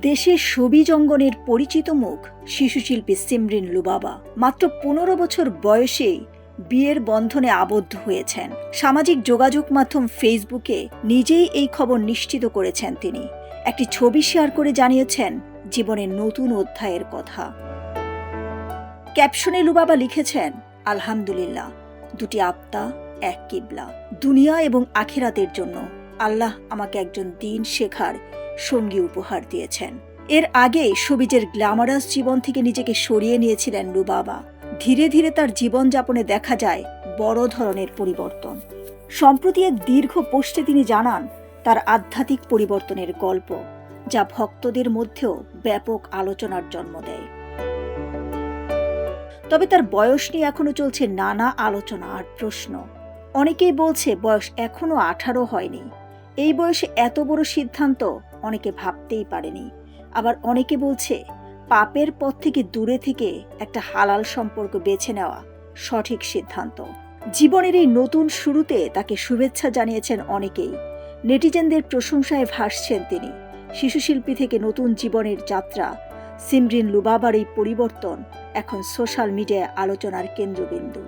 দেশের সবিজ অঙ্গনের পরিচিত মুখ শিশুশিল্পী সিমরিন লুবাবা মাত্র ১৫ বছর বয়সেই বিয়ের বন্ধনে আবদ্ধ হয়েছেন। সামাজিক যোগাযোগ মাধ্যম ফেসবুকে নিজেই এই খবর নিশ্চিত করেছেন তিনি। একটি ছবি শেয়ার করে জানিয়েছেন জীবনের নতুন অধ্যায়ের কথা। ক্যাপশনে লুবাবা লিখেছেন, আলহামদুলিল্লাহ, দুটি আত্মা এক কিবলা। দুনিয়া এবং আখিরাতের জন্য আল্লাহ আমাকে একজন দ্বীন শেখার সঙ্গী উপহার দিয়েছেন। এর আগে সবিজের গ্ল্যামারাস জীবন থেকে নিজেকে সরিয়ে নিয়েছিলেন লুবাবা। ধীরে ধীরে তার জীবনযাপনে দেখা যায় বড় ধরনের পরিবর্তন। সম্প্রতি এক দীর্ঘ পোস্টে তিনি জানান তার আধ্যাত্মিক পরিবর্তনের গল্প, যা ভক্তদের মধ্যেও ব্যাপক আলোচনার জন্ম দেয়। তবে তার বয়স নিয়ে এখনো চলছে নানা আলোচনা আর প্রশ্ন। অনেকেই বলছে বয়স এখনো 18 হয়নি। এই বয়সে এত বড় সিদ্ধান্ত অনেকে ভাবতেই পারেনি। আবার অনেকে বলছে পাপের পথ থেকে দূরে থেকে একটা হালাল সম্পর্ক বেছে নেওয়া সঠিক সিদ্ধান্ত। জীবনের এই নতুন শুরুতে তাকে শুভেচ্ছা জানিয়েছেন অনেকেই। নেটিজেনদের প্রশংসায় ভাসছেন তিনি। শিশুশিল্পী থেকে নতুন জীবনের যাত্রা সিমরিন লুবাবার এই পরিবর্তন এখন সোশ্যাল মিডিয়ায় আলোচনার কেন্দ্রবিন্দু।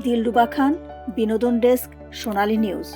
দিলরুবা খান, বিনোদন ডেস্ক, সোনালী নিউজ।